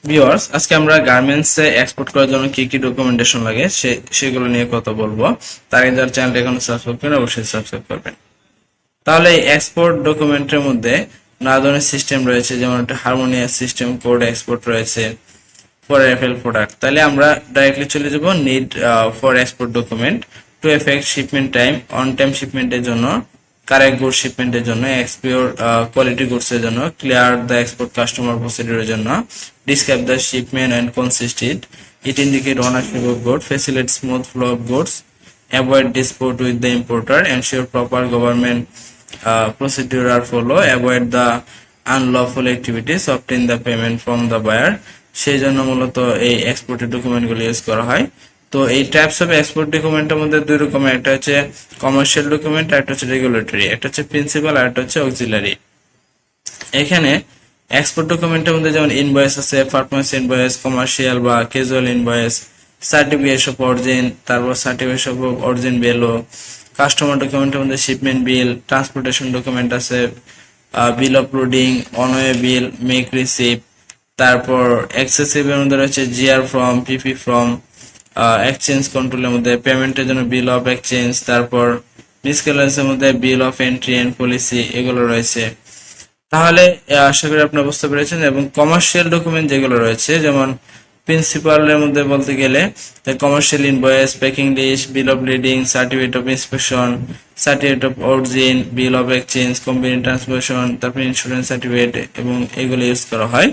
Viewers, আজকে আমরা গার্মেন্টসে এক্সপোর্ট করার জন্য কি কি ডকুমেন্টেশন লাগে সেগুলো নিয়ে কথা বলবো। তার আগে যারা চ্যানেলটা এখনো সাবস্ক্রাইব করেন অবশ্যই সাবস্ক্রাইব করবেন। তাহলে এই এক্সপোর্ট ডকুমেন্টের মধ্যে নানা ধরনের সিস্টেম রয়েছে, যেমন একটা হারমোনিয়াস সিস্টেম, কোড এক্সপোর্ট রয়েছে ফর এফএল প্রোডাক্ট। তাহলে আমরা ডাইরেক্টলি চলে যাব need for export document to effect shipment time, on time শিপমেন্টের জন্য, কারেক্ট গুড শিপমেন্টের জন্য, এক্সপিওর কোয়ালিটি গুডস এর জন্য, ক্লিয়ার দ্য এক্সপোর্ট কাস্টমার প্রসিডিউরের জন্য, describe the shipment and consist it, it indicate ownership of good, facilitate smooth flow of goods, avoid dispute with the importer, ensure proper government procedure are follow, avoid the unlawful activities, obtain the payment from the buyer। সেই জন্য মূলত এই এক্সপোর্টের ডকুমেন্টগুলো use করা হয়। তো এই টাইপস অফ এক্সপোর্ট ডকুমেন্টের মধ্যে দুই রকমের, একটা হচ্ছে কমার্শিয়াল ডকুমেন্ট আর একটা হচ্ছে রেগুলেটরি, একটা হচ্ছে প্রিন্সিপাল আর একটা হচ্ছে অক্সিলারি। এখানে এক্সপোর্ট ডকুমেন্টের মধ্যে যেমন ইনভয়েস আছে, পারফরম্যান্স ইনভয়েস, কমার্শিয়াল বা casual invoice, certificate of origin, তারপর সার্টিফিকেট অফ অরিজিন বিলও, কাস্টমার ডকুমেন্টের মধ্যে শিপমেন্ট বিল, ট্রান্সপোর্টেশন ডকুমেন্ট আছে, bill of loading, one way bill, make receipt, তারপর এক্সেসিভ এর মধ্যে রয়েছে GR form, PP form, exchange কন্ট্রোলের মধ্যে পেমেন্টের জন্য বিল অফ এক্সচেঞ্জ, তারপর মিসকেলেন্সের মধ্যে bill of entry and policy, এগুলো রয়েছে। তাহলে আশা করি আপনারা বুঝতে পেরেছেন। এবং কমার্শিয়াল ডকুমেন্ট যেগুলো রয়েছে, যেমন প্রিন্সিপালের মধ্যে বলতে গেলে commercial invoice, packing list, bill of lading, certificate of inspection, certificate of origin, bill of exchange, company transmission, তারপর ইন্স্যুরেন্স সার্টিফিকেট, এবং এগুলো ইউজ করা হয়।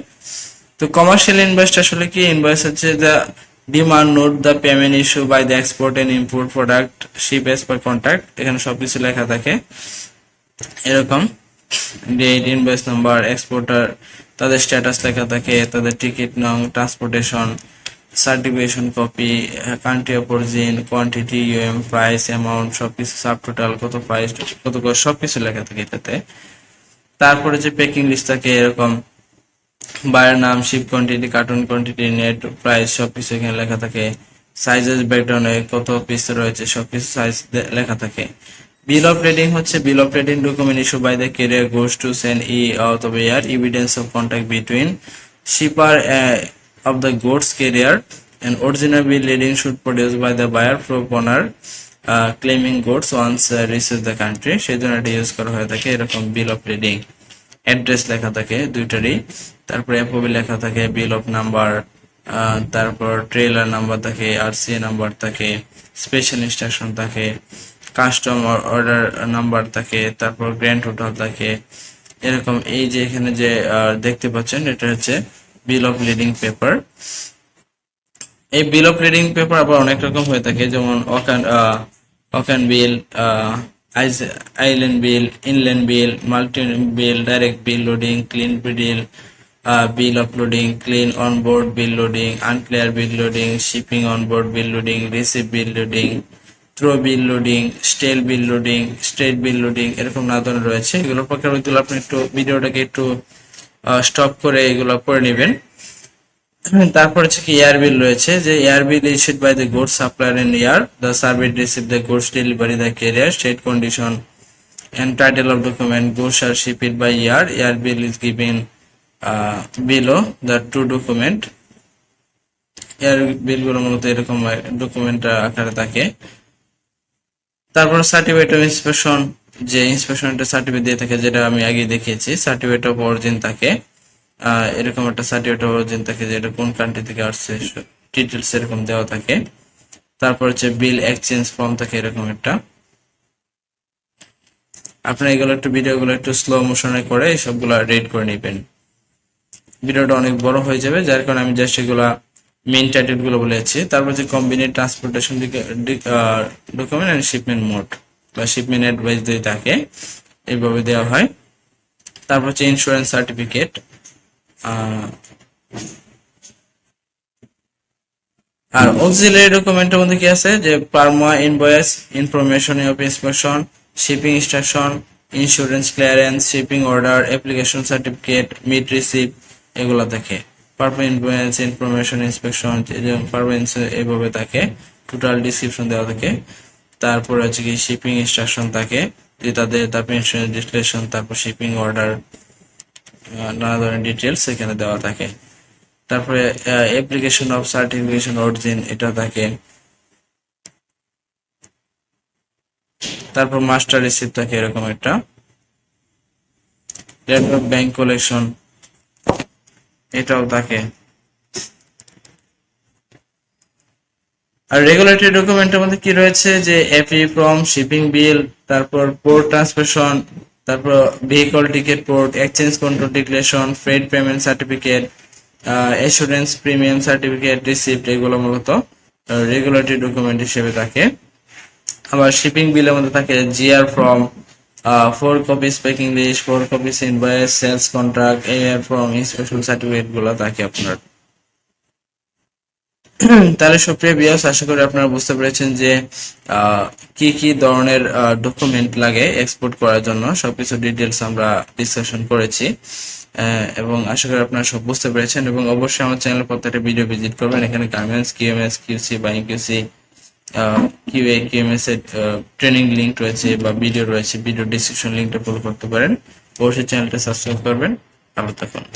তো কমার্শিয়াল ইনভয়েসটা আসলে কি? ইনভয়েস হচ্ছে the demand note the payment issue by the export and import product ship as per contract. এখানে সবকিছু লেখা থাকে এরকম, ডেট, ইনভয়েস নাম্বার, এক্সপোর্টার, তাদের স্ট্যাটাস লেখা থাকে, তাদের টিকিট নং, transportation, certification copy, country of origin, quantity, UM, price, amount, সবকিছু, সাব টোটাল, কত প্রাইস, কত সবকিছু লেখা থাকে এটাতে। তারপরে যে প্যাকিং লিস্ট থাকে এরকম, বায়ার নাম, ship quantity, carton quantity, net price, সবকিছু এখানে লেখা থাকে। সাইজেস ব্রেকডাউনে কত পিস রয়েছে সবকিছু সাইজ লেখা থাকে। বিল অফ লেডিং হচ্ছে bill of lading document issue by the carrier goes to send out of air, evidence of contact between shipper of the goods carrier, and original bill leading should produced by the buyer from owner claiming goods once reaches the country। সেই জন্য এটা use করা হয়ে থাকে এরকম বিল of leading. Address লেখা থাকে দুইটারই, তারপরে এফওবি লেখা থাকে, বিল অফ নাম্বার, তারপর ট্রেলার নাম্বার থাকে, আরসিএ নাম্বার থাকে, স্পেশাল ইনস্ট্রাকশন থাকে, কাস্টম অর্ডার নাম্বার থাকে, তারপর গ্র্যান্ড টোটাল থাকে এরকম। এই যে এখানে যে দেখতে পাচ্ছেন এটা হচ্ছে বিল অফ লিডিং পেপার। এই বিল অফ লিডিং পেপার আবার অনেক রকম হয়ে থাকে, যেমন ocean bill, island bill, inland bill, multi bill, direct bill loading, clean bill, bill of loading, clean on board bill loading, unclear bill loading, shipping on board bill loading, receive bill loading, through bill loading, stale bill loading, straight bill loading, এরকম নানা ধরনের রয়েছে। এগুলোর প্রকারগুলো আপনি একটু ভিডিওটাকে একটু stop করে এগুলো পড়ে নেবেন। তারপর হচ্ছে কি এয়ার বিল রয়েছে, যে air bill issued by the goods supplier in year, the service receive the goods delivery the carrier, state condition and title of document, goods are shipped by year, air bill is given below the two document। Air bill গুলো মূলত এরকম document আকারে থাকে। তারপর certificate of inspection, যে ইন্সপেকশনটা certificate দিয়ে থাকে, যেটা আমি আগে দেখিয়েছি, সার্টিফিকেট অফ অরিজিন থাকে, এরকম একটা সার্টিফিকেট অফ অরিজিন থাকে যেটা কোন কান্ট্রি থেকে আসছে ডিটেলস এরকম দেওয়া থাকে। তারপর হচ্ছে বিল এক্সচেঞ্জ ফর্ম থাকে এরকম একটা। আপনারা এগুলো একটু ভিডিওগুলো একটু স্লো মোশনে করে সবগুলো রেড করে নেবেন, ভিডিওটা অনেক বড় হয়ে যাবে, যার কারণে আমি জাস্ট এগুলা মেইন টাইটেল গুলো বলেছি। তারপর যে combined transportation document and shipment mode বা শিপমেন্ট অ্যাডভাইস দিয়ে থাকে, এইভাবে দেওয়া হয়। তারপর হচ্ছে ইন্স্যুরেন্স সার্টিফিকেট, আর অক্সিলারি ডকুমেন্টের মধ্যে কি আছে, যে পারমা invoice, information of inspection, shipping instruction, insurance clearance, shipping order, application certificate, mid receipt, এগুলো থাকে। পারমা ইনভয়েস, ইনফরমেশন, ইন্সপেকশন, পারমানেন্স এইভাবে থাকে, টোটাল ডিসক্রিপশন দেওয়া থাকে। তারপর হচ্ছে কি শিপিং ইনস্ট্রাকশন থাকে, যে তারপর ইন্স্যুরেন্স ডিক্লারেশন, তারপর শিপিং অর্ডার, নানা ধরনের ডিটেলস এখানে দেওয়া থাকে। তারপরে অ্যাপ্লিকেশন অফ সার্টিফিকেশন অরিজিন এটা থাকে, তারপর মাস্টার রিসিপ্ট থাকে এরকম একটা, রেট অফ ব্যাংক কালেকশন এটাও থাকে। আর রেগুলেটরি ডকুমেন্টের মধ্যে কি রয়েছে যে এফই ফর্ম, শিপিং বিল, তারপর পোর্ট ট্রান্সমিশন, তারপর vehicle ticket port, exchange control declaration, Fred payment certificate, assurance premium certificate, receipt, এগুলো মূলত রেগুলেটরি ডকুমেন্ট হিসেবে থাকে। আবার শিপিং বিলের মধ্যে থাকে GR form, 4 copies packing list, 4 copies invoice, sales contract, AR form, inspection certificate গুলো থাকে আপনার। তাহলে সুপ্রিয় ভিউয়ার্স, আশা করি আপনারা বুঝতে পেরেছেন যে কি কি ধরনের ডকুমেন্ট লাগে এক্সপোর্ট করার জন্য, সবকিছু ডিটেলস আমরা ডিসকাশন করেছি এবং আশা করি আপনারা সব বুঝতে পেরেছেন। এবং অবশ্যই আমার চ্যানেলের প্রত্যেকটা ভিডিও ভিজিট করবেন। এখানে garments, QMS, QC, buying QC, QA, QMS এর ট্রেনিং লিংক রয়েছে বা ভিডিও রয়েছে, ভিডিও ডিসক্রিপশন লিংকটা ফলো করতে পারেন। অবশ্যই চ্যানেলটা সাবস্ক্রাইব করবেন। ভালো থাকুন।